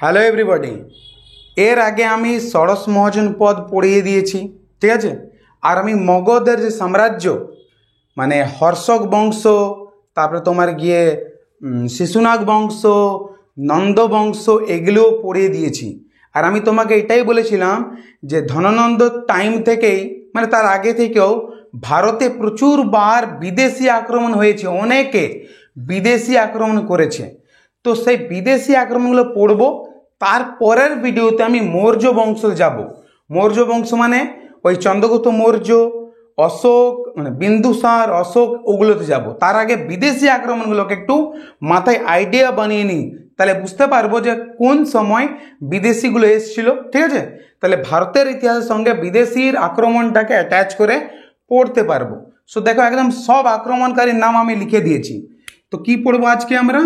Hello everybody. এর আগে আমি ষোড়শ মহাজন পদ পড়িয়ে দিয়েছি, ঠিক আছে। আর আমি মগধের যে সাম্রাজ্য মানে হর্ষক বংশ, তারপরে তোমার গিয়ে শিশুনাগ বংশ, নন্দ বংশ, এগুলোও পড়িয়ে দিয়েছি। আর আমি তোমাকে এটাই বলেছিলাম যে ধননন্দ টাইম থেকেই মানে তার আগে থেকেও ভারতে প্রচুরবার বিদেশি আক্রমণ হয়েছে, অনেকে বিদেশি আক্রমণ করেছে। তো সেই বিদেশি আক্রমণগুলো পড়ব। তারপরের ভিডিওতে আমি মৌর্য বংশ যাব। মৌর্য বংশ মানে ওই চন্দ্রগুপ্ত মৌর্য, অশোক মানে বিন্দুসার, অশোক, ওগুলোতে যাব। তার আগে বিদেশি আক্রমণগুলোকে একটু মাথায় আইডিয়া বানিয়ে নিই, তাহলে বুঝতে পারবো যে কোন সময় বিদেশিগুলো এসেছিল, ঠিক আছে। তাহলে ভারতের ইতিহাসের সঙ্গে বিদেশির আক্রমণটাকে অ্যাটাচ করে পড়তে পারবো। সো দেখো, একদম সব আক্রমণকারীর নাম আমি লিখে দিয়েছি। তো কি পড়বো আজকে আমরা?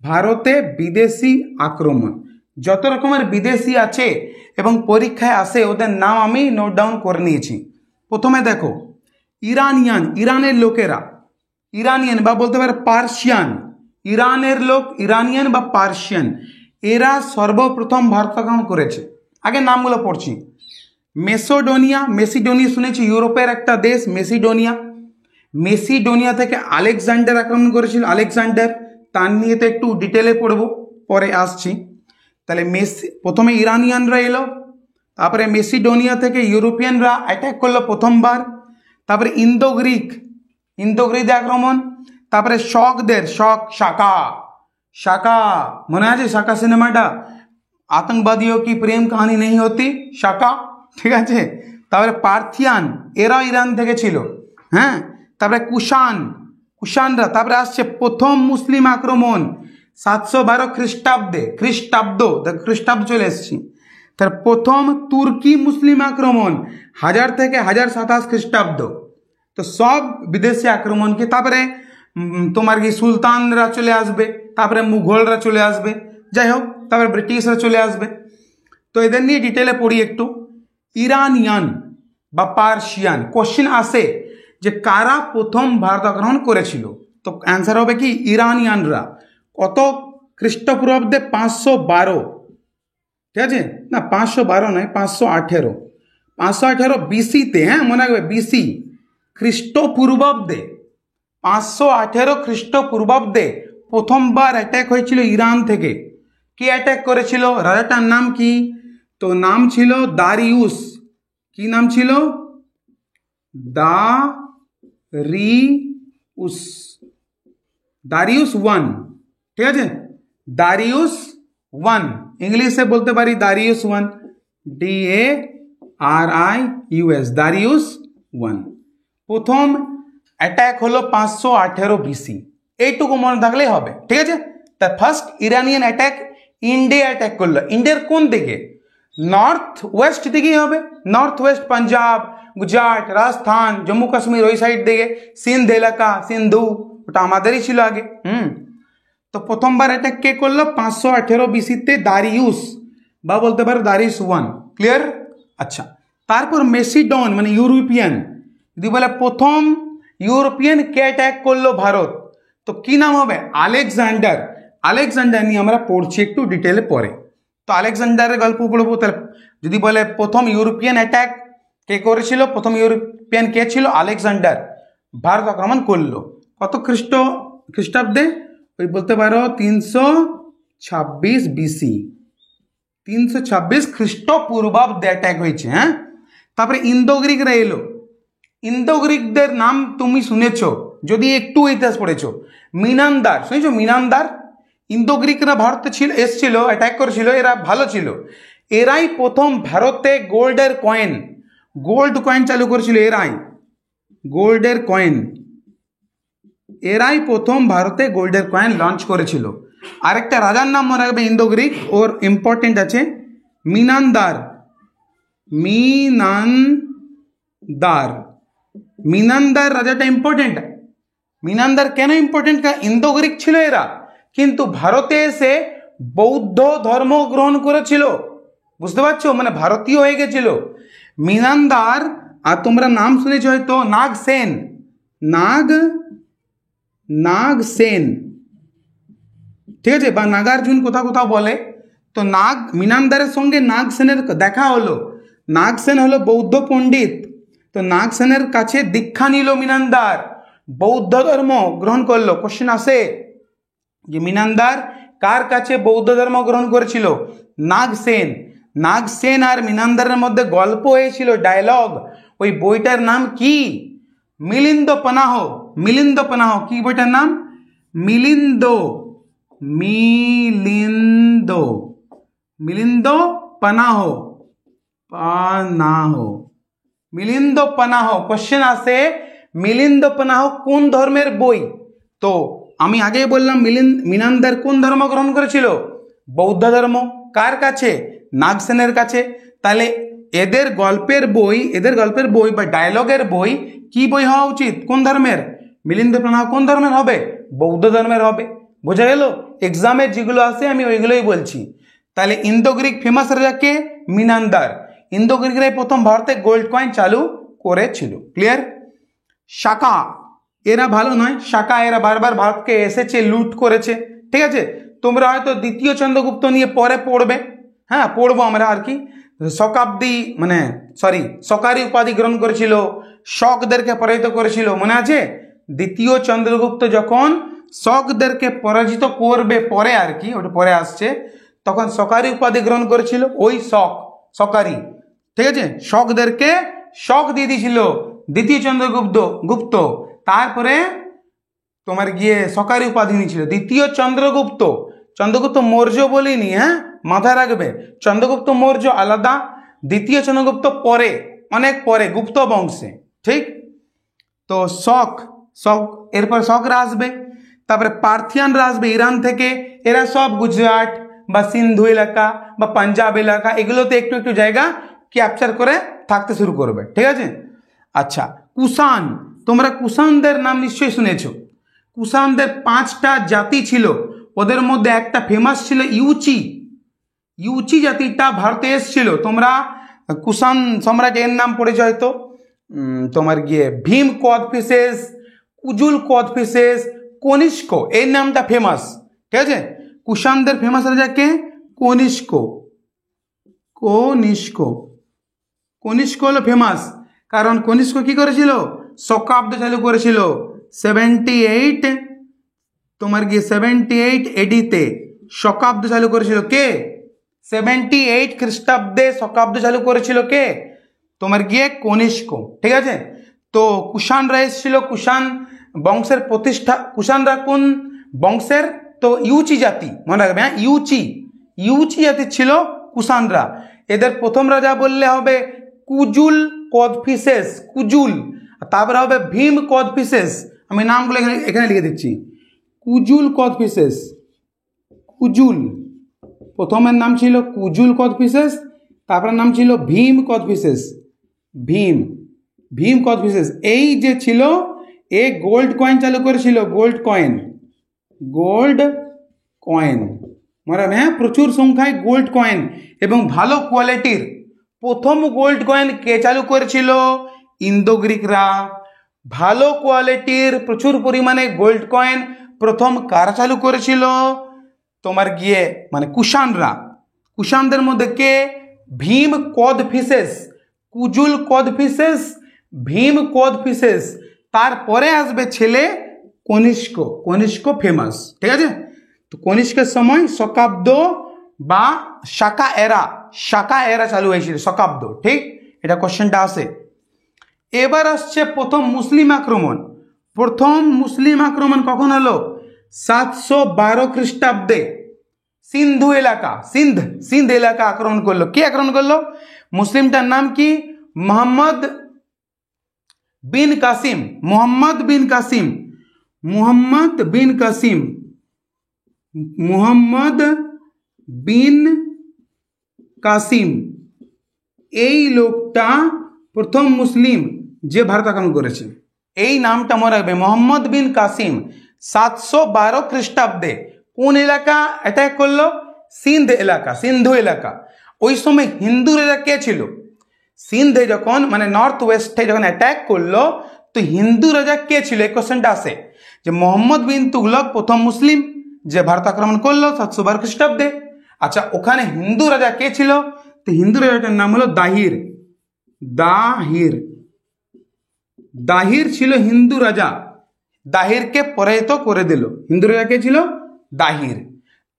ভারতে বিদেশি আক্রমণ, যত রকমের বিদেশি আছে এবং পরীক্ষায় আসে ওদের নাম আমি নোট ডাউন করে নিয়েছি। প্রথমে দেখো, ইরানিয়ান, ইরানের লোকেরা, ইরানিয়ান বা বলতে পারে পার্সিয়ান, ইরানের লোক, ইরানিয়ান বা পার্সিয়ান, এরা সর্বপ্রথম ভারত আক্রমণ করেছে। আগে নামগুলো পড়ছি। মেসিডোনিয়া, মেসিডোনিয়া শুনেছি, ইউরোপের একটা দেশ মেসিডোনিয়া। মেসিডোনিয়া থেকে আলেকজান্ডার আক্রমণ করেছিল, আলেকজান্ডার, তার নিয়ে তো একটু ডিটেলে পড়বো, পরে আসছি। তাহলে প্রথমে ইরানিয়ানরা এলো, তারপরে মেসিডোনিয়া থেকে ইউরোপিয়ানরা অ্যাটাক করলো প্রথমবার, তারপরে ইন্দো গ্রিকদের আক্রমণ, তারপরে শকদের, শাকা, শাকা মনে আছে শাকা সিনেমাটা, আতঙ্কবাদীও কি প্রেম কাহিনী নেই হতি, শাকা, ঠিক আছে। তারপরে পার্থিয়ান, এরা ইরান থেকে ছিল, হ্যাঁ। তারপরে কুষাণরা, তারপরে আসছে প্রথম মুসলিম আক্রমণ 712 খ্রিস্টাব্দে, খ্রিস্টাব্দ চলে এসেছি। তার প্রথম তুর্কি মুসলিম আক্রমণ 1000 থেকে 1027 খ্রিস্টাব্দ। তো সব বিদেশি আক্রমণকে, তারপরে তোমার কি সুলতানরা চলে আসবে, তারপরে মুঘলরা চলে আসবে, যাই হোক, তারপরে ব্রিটিশরা চলে আসবে। তো এদের নিয়ে ডিটেলে পড়ি একটু। ইরানিয়ান বা পার্সিয়ান, কোশ্চিন আসে যে কারা প্রথম ভারত আক্রমণ করেছিল, তো অ্যান্সার হবে কি ইরানিয়ানরা। কত খ্রিস্টপূর্বাব্দে? 512, ঠিক আছে, না 512 নয়, 518 বিসিতে, হ্যাঁ মনে রাখবে, বিসি, খ্রিস্টপূর্বাব্দে 518 খ্রিস্টপূর্বাব্দে প্রথমবার অ্যাটাক হয়েছিল ইরান থেকে। কে অ্যাটাক করেছিল? রাজাটার নাম কি? তো নাম ছিল দারিউস। কি নাম ছিল? দারিউস 1, ঠিক আছে, দারিউস 1, ইংলিশে বলতে পারি দারিউস 1, DARIUS, দারিউস 1। প্রথম অ্যাটাক হলো 518 বিসি, এইটুকু মনে থাকলেই হবে, ঠিক আছে। তা first Iranian attack India attack করলো। ইন্ডিয়ার কোন দিকে? নর্থ ওয়েস্ট দিকেই হবে, নর্থ ওয়েস্ট, পাঞ্জাব, গুজরাট, রাজস্থান, জম্মু কাশ্মীর, ওই সাইড দিকে, সিন্ধ এলাকা, সিন্ধু, ওটা আমাদেরই ছিল আগে। তো প্রথমবার অ্যাটাক কে করলো? 518 বিসিতে দারিউস, বা বলতে পারো দারিউস 1, ক্লিয়ার? আচ্ছা, তারপর মেসিডন মানে ইউরোপিয়ান, যদি বলে প্রথম ইউরোপিয়ান কে অ্যাটাক করলো ভারত, তো কি নাম হবে? আলেকজান্ডার। আলেকজান্ডার নিয়ে আমরা পড়ছি একটু ডিটেলে পরে। তো আলেকজান্ডারের গল্প পড়বো। তাহলে যদি বলে প্রথম ইউরোপিয়ান অ্যাটাক কে করেছিল, প্রথম ইউরোপিয়ান কে ছিল? আলেকজান্ডার ভারত আক্রমণ করলো। কত খ্রিস্টাব্দে? ওই বলতে পারো 326 বিসি, 326 খ্রিস্টপূর্বাব্দে অ্যাটাক হয়েছে, হ্যাঁ। তারপরে ইন্দো গ্রিকরা এলো। ইন্দো গ্রিকদের নাম তুমি শুনেছ যদি একটু ইতিহাস পড়েছো। মিনান্দার শুনেছো? মিনান্দার। ইন্দো গ্রিকরা ভারতে এসছিল, অ্যাটাক করেছিল, এরা ভালো ছিল। এরাই প্রথম ভারতে গোল্ড কয়েন চালু করেছিল। গোল্ডের কয়েন, এরাই প্রথম ভারতে গোল্ডের কয়েন লঞ্চ করেছিল। আরেকটা রাজার নাম মনে রাখবে ইন্দো গ্রিক, ওর ইম্পর্টেন্ট আছে, মিনান্দার। মিনান্দার রাজাটা ইম্পর্টেন্ট। মিনান্দার কেন ইম্পর্টেন্ট? ইন্দো গ্রিক ছিল এরা, কিন্তু ভারতে এসে বৌদ্ধ ধর্ম গ্রহণ করেছিল, বুঝতে পারছো, মানে ভারতীয় হয়ে গেছিল মিনান্দার। আর তোমরা নাম শুনেছ হয়তো নাগসেন, নাগসেন, ঠিক আছে, বা নাগার্জুন কোথাও কোথাও বলে। তো মিনান্দারের সঙ্গে নাগ সেনের দেখা হলো। নাগ সেন হলো বৌদ্ধ পণ্ডিত, তো নাগ সেনের কাছে দীক্ষা নিল মিনান্দার, বৌদ্ধ ধর্ম গ্রহণ করলো। কোশ্চেন আসে যে মিনান্দার কার কাছে বৌদ্ধ ধর্ম গ্রহণ করেছিল? নাগ সেন। নাগ সেন আর মিনান্দারের মধ্যে গল্প হয়েছিল, ডায়লগ। ওই বইটার নাম কি? মিলিন্দ পানাহ। মিলিন্দ পানাহ। কি বইটার নাম? মিলিন্দ মিলিন্দ মিলিন্দ পানাহ। পানাহ মিলিন্দ পানাহ। কোশ্চেন আসে মিলিন্দ পানাহ কোন ধর্মের বই? তো আমি আগেই বললাম মিনান্দার কোন ধর্ম গ্রহণ করেছিল? বৌদ্ধ ধর্ম। কার কাছে? নাগসেনের কাছে। তাহলে এদের গল্পের বই বা ডায়লগের বই কি বই হওয়া উচিত? কোন ধর্মের? মিলিন্দ পানাহ কোন ধর্মের হবে? বৌদ্ধ ধর্মের হবে। বোঝা গেল? এক্সামে যেগুলো আসে আমি ওইগুলোই বলছি। তাহলে ইন্দো গ্রিক ফেমাস রাজা কে? মিনান্দার। ইন্দো গ্রিকরাই প্রথম ভারতে গোল্ড কয়েন চালু করেছিল। ক্লিয়ার? শাকা এরা ভালো নয়, শাকা এরা বারবার ভারতকে এসেছে, লুট করেছে। ঠিক আছে, তোমরা হয়তো দ্বিতীয় চন্দ্রগুপ্ত নিয়ে পরে পড়বে। হ্যাঁ, পড়বো আমরা আর কি। সকারি উপাধি গ্রহণ করেছিল, শকদেরকে পরাজিত করেছিল, মনে আছে? দ্বিতীয় চন্দ্রগুপ্ত যখন শকদেরকে পরাজিত করবে পরে আর কি, ওটা পরে আসছে, তখন সকারি উপাধি গ্রহণ করেছিল ওই সকারি। ঠিক আছে, শকদেরকে শক দিয়ে দিয়েছিল দ্বিতীয় চন্দ্রগুপ্ত। তারপরে তোমার গিয়ে সকারি উপাধি নিয়েছিল দ্বিতীয় চন্দ্রগুপ্ত। চন্দ্রগুপ্ত মৌর্য বলিনি, হ্যাঁ, মাথায় রাখবে। চন্দ্রগুপ্ত মৌর্য আলাদা, দ্বিতীয় চন্দ্রগুপ্ত পরে, অনেক পরে, গুপ্ত বংশে। ঠিক? তো শক এরপর শকরা আসবে, তারপরে পার্থিয়ানরা আসবে ইরান থেকে। এরা সব গুজরাট বা সিন্ধু এলাকা বা পাঞ্জাব এলাকা এগুলোতে একটু একটু জায়গা ক্যাপচার করে থাকতে শুরু করবে। ঠিক আছে? আচ্ছা, কুষাণ। তোমরা কুষাণদের নাম নিশ্চয়ই শুনেছ। কুষাণদের 5টা জাতি ছিল, ওদের মধ্যে একটা ফেমাস ছিল ইউচি জাতিটা ভারতে এসেছিল। তোমরা কুষাণ সম্রাট এর নাম পড়েছ হয়তো, তোমার গিয়ে ভীম কোদফিসেস, কুজুল কোদফিসেস, কনিষ্ক, এই নামটা ফেমাস। ঠিক আছে, কুষাণদের ফেমাস রাজাকে কনিষ্ক হলো ফেমাস, কারণ কনিষ্ক কি করেছিল? শকাব্দ চালু করেছিল 78, তোমার গিয়ে 78 এডিতে শকাব্দ চালু করেছিল কে? 78 খ্রিস্টাব্দে শকাব্দ চালু করেছিল কে? তোমার গিয়ে কনিষ্ক। ঠিক আছে, তো কুষাণরা এসেছিল, কুষাণ বংশের প্রতিষ্ঠা। কুষাণরা কোন বংশের? তো ইউচি জাতি, মনে রাখবে। হ্যাঁ, ইউচি জাতি ছিল কুষাণরা। এদের প্রথম রাজা বললে হবে কুজুল কোদফিসেস, কুজুল। তারপরে হবে ভীম কোদফিসেস। আমি নামগুলো এখানে লিখে দিচ্ছি। কুজুল কোদফিসেস, কুজুল, প্রথমের নাম ছিল কুজুল কোদফিসেস, তারপরে নাম ছিল ভীম কোদফিসেস। ভীম কোদফিসেস এই যে ছিল, এ গোল্ড কয়েন চালু করেছিল। গোল্ড কয়েন মানে, হ্যাঁ, প্রচুর সংখ্যায় গোল্ড কয়েন এবং ভালো কোয়ালিটির। প্রথম গোল্ড কয়েন কে চালু করেছিল? ইন্দো গ্রিকরা। ভালো কোয়ালিটির প্রচুর পরিমাণে গোল্ড কয়েন প্রথম কারা চালু করেছিল? তোমার গিয়ে মানে কুষাণরা। কুষাণদের মধ্যে কে? ভীম কোদফিসেস, কুজুল কোদফিসেস, ভীম কোদফিসেস। তারপরে আসবে ছেলে কনিষ্ক ফেমাস। ঠিক আছে, তো কনিষ্কের সময় শকাব্দ বা শাকা এরা চালু হয়েছিল, শকাব্দ। ঠিক, এটা কোশ্চেনটা আসে। এবার আসছে প্রথম মুসলিম আক্রমণ কখন হলো? 712 খ্রিস্টাব্দে সিন্ধু এলাকা আক্রমণ করলো। কে আক্রমণ করলো? মুসলিমটার নাম কি? মোহাম্মদ বিন কাসিম। এই লোকটা প্রথম মুসলিম যে ভারত আক্রমণ করেছে। এই নামটা মনে রাখবে, মোহাম্মদ বিন কাসিম। 712 খ্রিস্টাব্দে কোন এলাকা অ্যাটাক করলো? সিন্ধু এলাকা। ওই সময় হিন্দু রাজা কে ছিল? সিন্ধে যখন মানে নর্থ ওয়েস্টে যখন অ্যাটাক করলো, তো হিন্দু রাজা কে ছিল? এই কোশ্চেনটা আসে যে মোহাম্মদ বিন তুগলক প্রথম মুসলিম যে ভারত আক্রমণ করলো 712 খ্রিস্টাব্দে। আচ্ছা, ওখানে হিন্দু রাজা কে ছিল? তো হিন্দু রাজাটার নাম হলো দাহির। দাহির, দাহির ছিল হিন্দু রাজা। দাহিরকে পরাজিত করে দিল। হিন্দু রাজা কে ছিল? দাহির।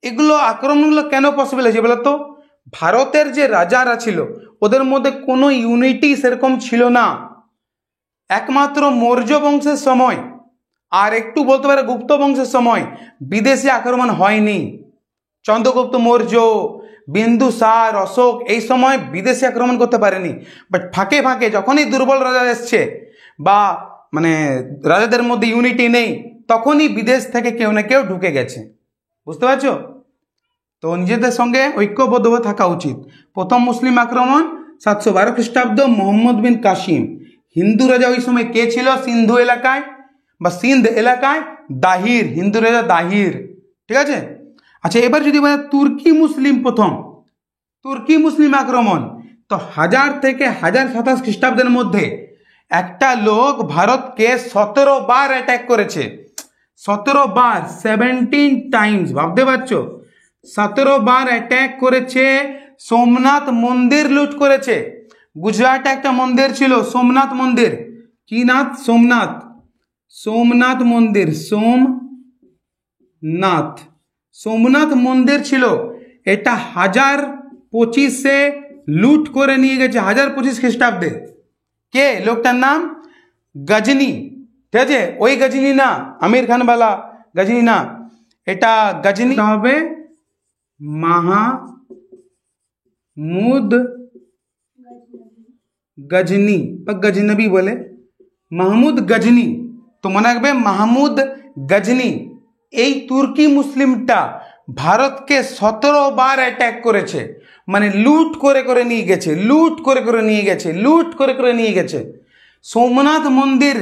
এগুলো আক্রমণগুলো কেন পসিবল হয়েছে বলতো? ভারতের যে রাজারা ছিল ওদের মধ্যে কোনো ইউনিটি সেরকম ছিল না। একমাত্র মৌর্য বংশের সময় আর একটু বলতে পারে গুপ্ত বংশের সময় বিদেশি আক্রমণ হয়নি। চন্দ্রগুপ্ত মৌর্য, বিন্দুসার, অশোক এই সময় বিদেশি আক্রমণ করতে পারেনি। বাট ফাঁকে ফাঁকে যখনই দুর্বল রাজা এসছে বা মানে রাজাদের মধ্যে ইউনিটি নেই, তখনই বিদেশ থেকে কেউ না কেউ ঢুকে গেছে। বুঝতে পারছো? তো নিজেদের সঙ্গে ঐক্যবদ্ধ হয়ে থাকা উচিত। প্রথম মুসলিম আক্রমণ 712 খ্রিস্টাব্দ, মোহাম্মদ বিন কাসিম। হিন্দু রাজা ওই সময় কে ছিল? সিন্ধু এলাকায় বা সিন্ধ এলাকায় দাহির, হিন্দু রাজা দাহির। ঠিক আছে? আচ্ছা, এবার যদি বলে তুর্কি মুসলিম প্রথম, তুর্কি মুসলিম আক্রমণ, তো 1000 থেকে 1027 খ্রিস্টাব্দের মধ্যে একটা লোক ভারতকে 17 বার অ্যাটাক করেছে। 17 বার, 17 টাইমস। ভাবতে পারছো? 17 বার অ্যাটাক করেছে। সোমনাথ মন্দির লুট করেছে। গুজরাটে একটা মন্দির ছিল সোমনাথ মন্দির। কি নাথ? সোমনাথ। সোমনাথ মন্দির, সোমনাথ, সোমনাথ মন্দির ছিল। এটা 1025-এ লুট করে নিয়ে গেছে। 1025 খ্রিস্টাব্দে। কে? লোকটার নাম গজনী। ঠিক আছে? ওই গজনী না, আমির খানওয়ালা গজনী না, এটা গজনী হবে মাহমুদ গজনী বা গজনবী বলে, মাহমুদ গজনী। তো মনে রাখবে মাহমুদ গজনী। এই তুর্কি মুসলিমটা ভারতকে 17 বার অ্যাটাক করেছে। মানে লুট করে করে নিয়ে গেছে, লুট করে করে নিয়ে গেছে, লুট করে করে নিয়ে গেছে। সোমনাথ মন্দির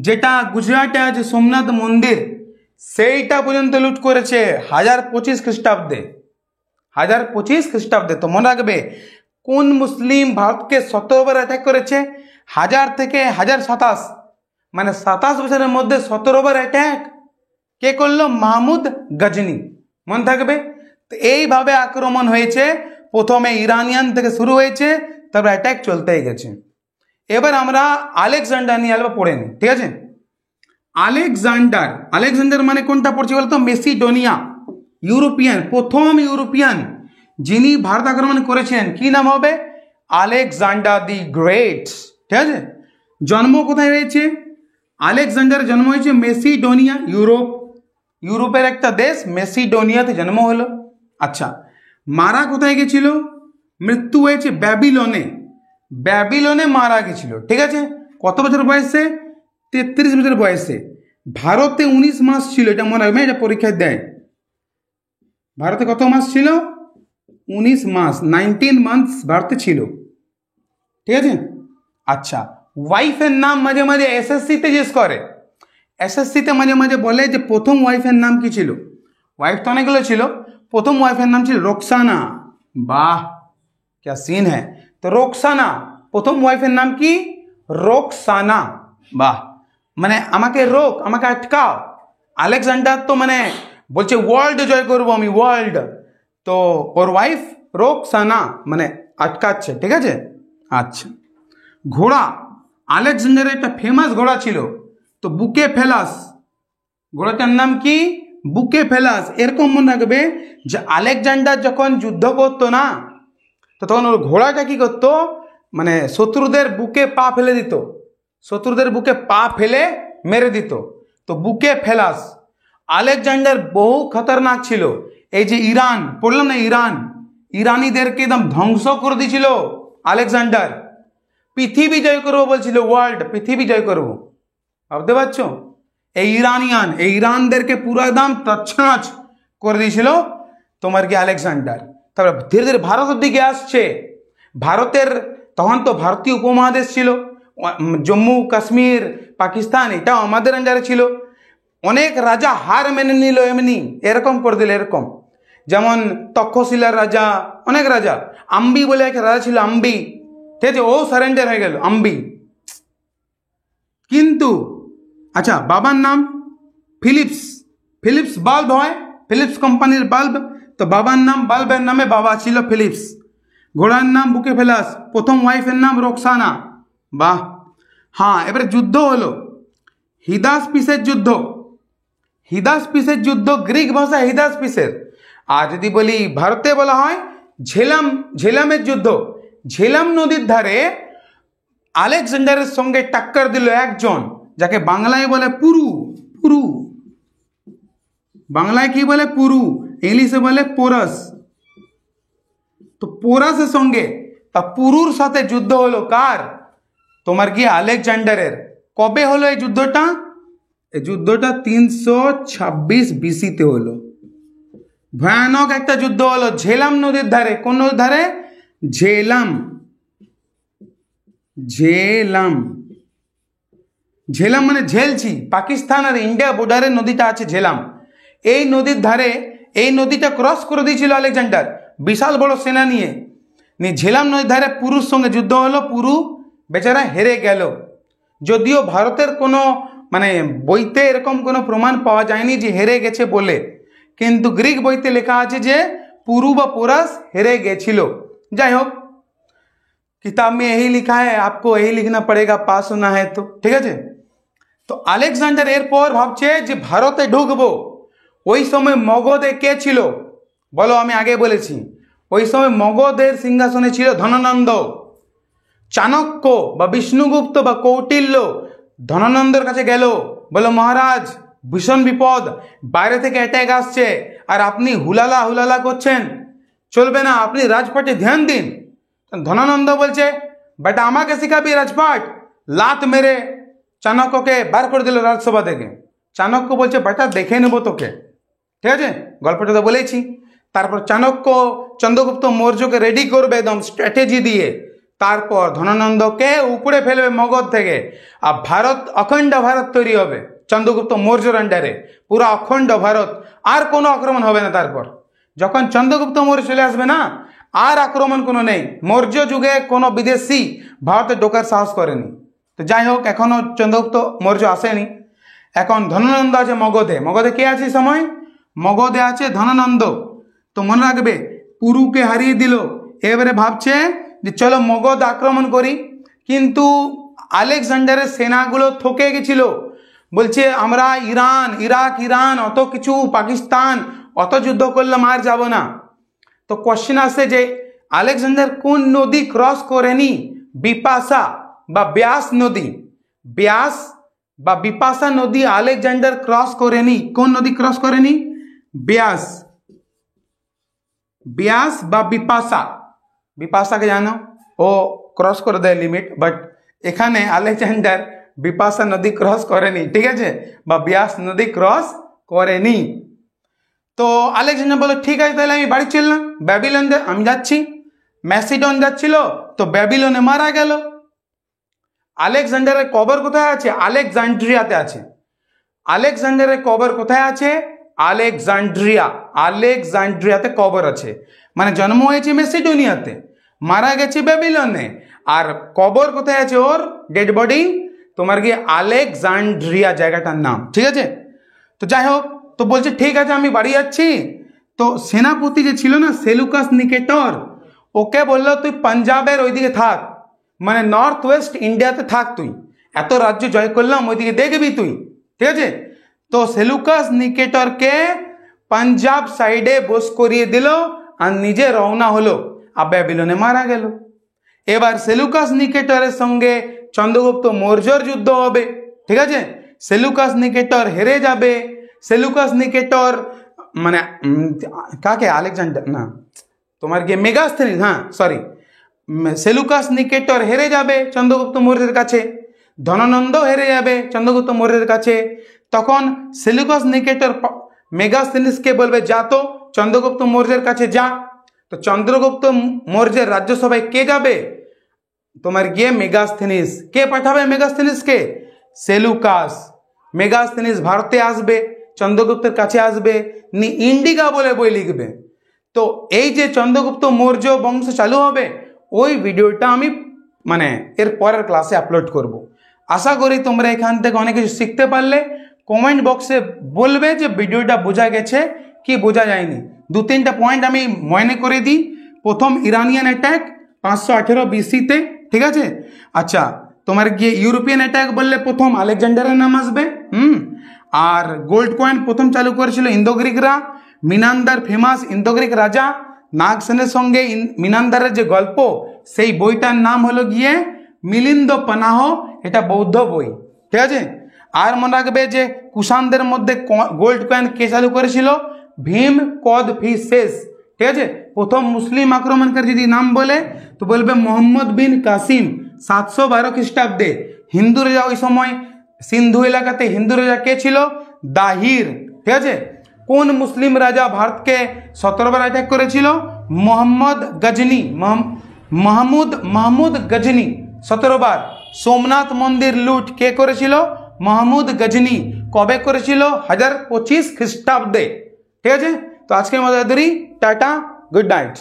যেটা গুজরাটে আছে, সোমনাথ মন্দির, সেইটা পর্যন্ত লুট করেছে 1025 খ্রিস্টাব্দে। 1025 খ্রিস্টাব্দে। তো মনে রাখবে কোন মুসলিম ভারতকে 17 বার অ্যাটাক করেছে? 1000 থেকে 1027, মানে 27 বছরের মধ্যে 17 বার অ্যাটাক কে করলো? মাহমুদ গজনী। মনে থাকবে? তো এইভাবে আক্রমণ হয়েছে। প্রথমে ইরানিয়ান থেকে শুরু হয়েছে, তারপর অ্যাটাক চলতেই গেছে। এবার আমরা আলেকজান্ডার নিয়ে আলো পড়ে নিই। ঠিক আছে? আলেকজান্ডার, আলেকজান্ডার মানে কোনটা পড়ছি বলতো? মেসিডোনিয়া, ইউরোপিয়ান, প্রথম ইউরোপিয়ান যিনি ভারত আক্রমণ করেছিলেন। কি নাম হবে? Alexander the great. ঠিক আছে? জন্ম কোথায় হয়েছে? আলেকজান্ডারের জন্ম হয়েছে মেসিডোনিয়া, ইউরোপ, ইউরোপের একটা দেশ মেসিডোনিয়াতে জন্ম হলো। আচ্ছা, মারা কোথায় গেছিল? মৃত্যু হয়েছে ব্যাবিলনে। ব্যাবিলনে মারা গেছিল। ঠিক আছে? কত বছর বয়সে? 33 বছর বয়সে। ভারতে 19 মাস ছিল, এটা মনে রাখবে, এটা পরীক্ষায় দেয়। ভারতে কত মাস ছিল? 19 মাস, 19 মান্থস ভারতে ছিল। ঠিক আছে? আচ্ছা, ওয়াইফের নাম মাঝে মাঝে এসএসসিতে জিজ্ঞেস করে। এসএসসিতে মাঝে মাঝে বলে যে প্রথম ওয়াইফের নাম কি ছিল? ওয়াইফ তো অনেকগুলো ছিল, প্রথম ওয়াইফের নাম ছিল রোকসানা। বাহ, क्या सीन है। তো রোকসানা, প্রথম ওয়াইফের নাম কি? রোকসানা। বাহ, মানে আমাকে রোক, আমাকে আটকাও। আলেকজান্ডার তো মানে বলছে ওয়ার্ল্ড জয় করবো আমি, ওয়ার্ল্ড। তো ওর ওয়াইফ রোকসানা, মানে আটকাচ্ছে। ঠিক আছে? আচ্ছা, ঘোড়া, আলেকজান্ডারের একটা ফেমাস ঘোড়া ছিল, তো বুকে ফেলাস। ঘোড়াটার নাম কি? বুকে ফেলাস। এরকম মনে রাখবে যে আলেকজান্ডার যখন যুদ্ধ করতো না, তো তখন ওর ঘোড়াটা কি করতো? মানে শত্রুদের বুকে পা ফেলে দিত, শত্রুদের বুকে পা ফেলে মেরে দিত। তো বুকে ফেলাস। আলেকজান্ডার বহু খতরনাক ছিল। এই যে ইরান পড়লাম না, ইরান, ইরানিদেরকে একদম ধ্বংস করে দিয়েছিল আলেকজান্ডার। পৃথিবী জয় করবো বলছিল, ওয়ার্ল্ড, পৃথিবী জয় করবো। ভাবতে পারছো? এই ইরানিয়ান, এই ইরানদেরকে পুরো একদম তছনছ করে দিয়েছিল তোমার কি আলেকজান্ডার। তারপরে ধীরে ধীরে ভারতের দিকে আসছে। ভারতের তখন তো ভারতীয় উপমহাদেশ ছিল, জম্মু কাশ্মীর পাকিস্তান এটাও আমাদের আন্ডারে ছিল। অনেক রাজা হার মেনে নিল, এমনি এরকম করে দিল, এরকম যেমন তক্ষশিলার রাজা, অনেক রাজা, আম্বি বলে এক রাজা ছিল, আম্বি, ঠিক আছে, ও সারেন্ডার হয়ে গেল, আম্বি। কিন্তু আচ্ছা, বাবার নাম ফিলিপস, ফিলিপস বাল্ব হয়, ফিলিপস কোম্পানির বাল্ব, তো বাবার নাম বাল্বের নামে বাবা ছিল ফিলিপস। ঘোড়ার নাম বুকেফেলাস, প্রথম ওয়াইফের নাম রোকসানা। বাহ। হ্যাঁ, এবারে যুদ্ধ হলো হিদাসপিসের যুদ্ধ। হিদাসপিসের যুদ্ধ গ্রিক ভাষা হিদাসপিসের, আর যদি বলি ভারতে বলা হয় ঝেলামের যুদ্ধ। ঝেলাম নদীর ধারে আলেকজান্ডারের সঙ্গে টাক্কর দিল একজন, যাকে বাংলায় বলে পুরু। পুরু বাংলায় কি বলে? পুরু, ইংলিশে বলে পোরাস। তো পোরাসের সঙ্গে তা পুরুর সাথে যুদ্ধ হলো কার? তোমার কি আলেকজান্ডারের। কবে হলো এই যুদ্ধটা? এই যুদ্ধটা 326 বিসিতে হলো। ভয়ানক একটা যুদ্ধ হলো ঝেলাম নদীর ধারে। কোন নদীর ধারে? ঝেলাম। ঝেলাম ঝেলাম মানে ঝেলছি, পাকিস্তান আর ইন্ডিয়া বর্ডারের নদীটা আছে ঝেলাম। এই নদীর ধারে, এই নদীটা ক্রস করে দিয়েছিল আলেকজান্ডার বিশাল বড় সেনা নিয়ে। ঝেলাম নদীর ধারে পুরুর সঙ্গে যুদ্ধ হলো। পুরু বেচারা হেরে গেল। যদিও ভারতের কোনো মানে বইতে এরকম কোনো প্রমাণ পাওয়া যায়নি যে হেরে গেছে বলে, কিন্তু গ্রিক বইতে লেখা আছে যে পুরু বা পোরাস হেরে গেছিল। যাই হোক, किताब में यही लिखा है, आपको यही लिखना पड़ेगा पास होना है तो, ঠিক আছে। তো আলেকজান্ডার এরপর ভাবছে যে ভারতে ঢুকবো। ওই সময় মগধে কে ছিল বলো? আমি আগে বলেছি ওই সময় মগধের সিংহাসনে ছিল ধননন্দ। চাণক্য বা বিষ্ণুগুপ্ত বা কৌটিল্য ধননন্দর কাছে গেল, বলো মহারাজ ভীষণ বিপদ, বাইরে থেকে অ্যাটাক আসছে আর আপনি হুলালা হুলালা করছেন, চলবে না, আপনি রাজপাটে ধ্যান দিন। ধনানন্দ বলছে বেটা আমাকে শিখাবি রাজপাট? লাত মেরে চাণক্যকে বার করে দিল রাজসভা থেকে। চাণক্য বলছে বেটা দেখে নেবো তোকে, ঠিক আছে, গল্পটা তো বলেছি। তারপর চাণক্য চন্দ্রগুপ্ত মৌর্যকে রেডি করবে একদম স্ট্র্যাটেজি দিয়ে, তারপর ধনানন্দকে উপরে ফেলবে মগধ থেকে, আর ভারত অখণ্ড ভারত তৈরি হবে চন্দ্রগুপ্ত মৌর্যর আন্ডারে, পুরো অখণ্ড ভারত, আর কোনো আক্রমণ হবে না। তারপর যখন চন্দ্রগুপ্ত মৌর্য চলে আসবে না, আর আক্রমণ কোনো নেই। মৌর্য যুগে কোনো বিদেশি ভারতে ঢোকার সাহস করেনি। তো যাই হোক, এখনও চন্দ্রগুপ্ত মৌর্য আসেনি। এখন ধনানন্দ আছে মগধে। মগধে কে আছে সময়? মগধে আছে ধনানন্দ। তো মনে রাখবে পুরুকে হারিয়ে দিল, এবারে ভাবছে যে চলো মগধ আক্রমণ করি। কিন্তু আলেকজান্ডারের সেনাগুলো থকে গেছিল, বলছে আমরা ইরাক ইরান অত কিছু, পাকিস্তান অত যুদ্ধ করলাম, আর যাব না। তো কোশ্চেন আসে যে আলেকজান্ডার কোন নদী ক্রস করেনি? বিপাশা বা ব্যাস নদী। ব্যাস বা বিপাশা নদী আলেকজান্ডার ক্রস করেনি। কোন নদী ক্রস করেনি? ব্যাস। ব্যাস বা বিপাশা। বিপাশাকে জানো, ও ক্রস করে দেয় লিমিট, বাট এখানে আলেকজান্ডার বিপাশা নদী ক্রস করেনি, ঠিক আছে, বা ব্যাস নদী ক্রস করেনি। তো আলেকজান্ডার বলো ঠিক আছে তাহলে আমি বাড়ি চললাম, ব্যাবিলন আমি যাচ্ছি। ম্যাসিডন যাচ্ছিল, তো ব্যাবিলনে মারা গেল। আলেকজান্ডারের কবর কোথায় আছে? আলেকজান্ড্রিয়াতে আছে। আলেকজান্ডারের কবর কোথায় আছে? আলেকজান্ড্রিয়াতে কবর আছে। মানে জন্ম হয়েছে মেসিডোনিয়াতে, মারা গেছে ব্যাবিলনে, আর কবর কোথায় আছে ওর ডেড বডি? তোমার কি আলেকজান্ড্রিয়া জায়গাটার নাম, ঠিক আছে। তো যাই হোক, তো বলছে ঠিক আছে আমি বাড়ি যাচ্ছি। তো সেনাপতি যে ছিল না সেলুকাস নিকেটর, ওকে বললো তুই পাঞ্জাবের ওইদিকে থাক, মানে নর্থ ওয়েস্ট ইন্ডিয়াতে থাক, তুই এত রাজ্য জয় করলাম ওইদিকে দেখবি তুই, ঠিক আছে। তো সেলুকাস নিকেটরকে পাঞ্জাব সাইডে বস করিয়ে দিল আর নিজে রওনা হলো, আর ব্যাবিলনে মারা গেল। এবার সেলুকাস নিকেটরের সঙ্গে চন্দ্রগুপ্ত মৌর্যর যুদ্ধ হবে, ঠিক আছে। সেলুকাস নিকেটর হেরে যাবে। সেলুকাস নিকেটর মানে কাকে? আলেকজান্ডার না, তোমার গিয়ে মেগাস্থেনিস, হ্যাঁ সরি, সেলুকাস নিকেটর হেরে যাবে চন্দ্রগুপ্ত মৌর্যের কাছে, ধনানন্দ হেরে যাবে চন্দ্রগুপ্ত মৌর্যের কাছে। তখন সেলুকাস নিকেটর মেগাস্থেনিসকে বলবে যা তো চন্দ্রগুপ্ত মৌর্যের কাছে যা। তো চন্দ্রগুপ্ত মৌর্যের রাজ্যসভায় কে যাবে? তোমার গিয়ে মেগাস্থেনিস। কে পাঠাবে মেগাস্থেনিসকে? সেলুকাস। মেগাস্থেনিস ভারতে আসবে, চন্দ্রগুপ্তের কাছে আসবে, ইন্ডিকা বলে বই লিখবে। তো এই যে চন্দ্রগুপ্ত মৌর্য বংশ চালু হবে, ওই ভিডিওটা আমি মানে এর পরের ক্লাসে আপলোড করব। আশা করি তোমরা এখান থেকে অনেক কিছু শিখতে পারলে। কমেন্ট বক্সে বলবে যে ভিডিওটা বোঝা গেছে কি বোঝা যায়নি। দু তিনটা পয়েন্ট আমি মনে করে দিই। প্রথম ইরানিয়ান অ্যাটাক 518 বিসিতে, ঠিক আছে। আচ্ছা, তোমার গিয়ে ইউরোপিয়ান অ্যাটাক বললে প্রথম আলেকজান্ডারের নাম আসবে। আর গোল্ড কয়েন প্রথম চালু করেছিল ইন্দো গ্রিকরা। মিনান্দার, ফেমাস ইন্দো গ্রিক রাজা নাগসেনের সঙ্গে মিনান্দারের যে গল্প, সেই বইটার নাম হলো গিয়ে মিলিন্দ পানাহ, এটা বৌদ্ধ বই, ঠিক আছে। আর মনে রাখবে যে কুষাণদের মধ্যে গোল্ড কয়েন কে চালু করেছিল? ভীম কোদফিসেস, ঠিক আছে। প্রথম মুসলিম আক্রমণকারী যদি নাম বলে তো বলবে মোহাম্মদ বিন কাসিম, 712 খ্রিস্টাব্দে। হিন্দু রাজা ওই সময় সিন্ধু এলাকাতে হিন্দু রাজা কে ছিল? দাহির, ঠিক আছে। কোন মুসলিম রাজা ভারতকে 17 বার অ্যাটাক করেছিল? মোহাম্মদ গজনি, মাহমুদ গজনি 17 বার। সোমনাথ মন্দির লুট কে করেছিল? মাহমুদ গজনি। কবে করেছিল? 1025 খ্রিস্টাব্দে, ঠিক আছে। তো আজকের মতো টাটা, গুড নাইট।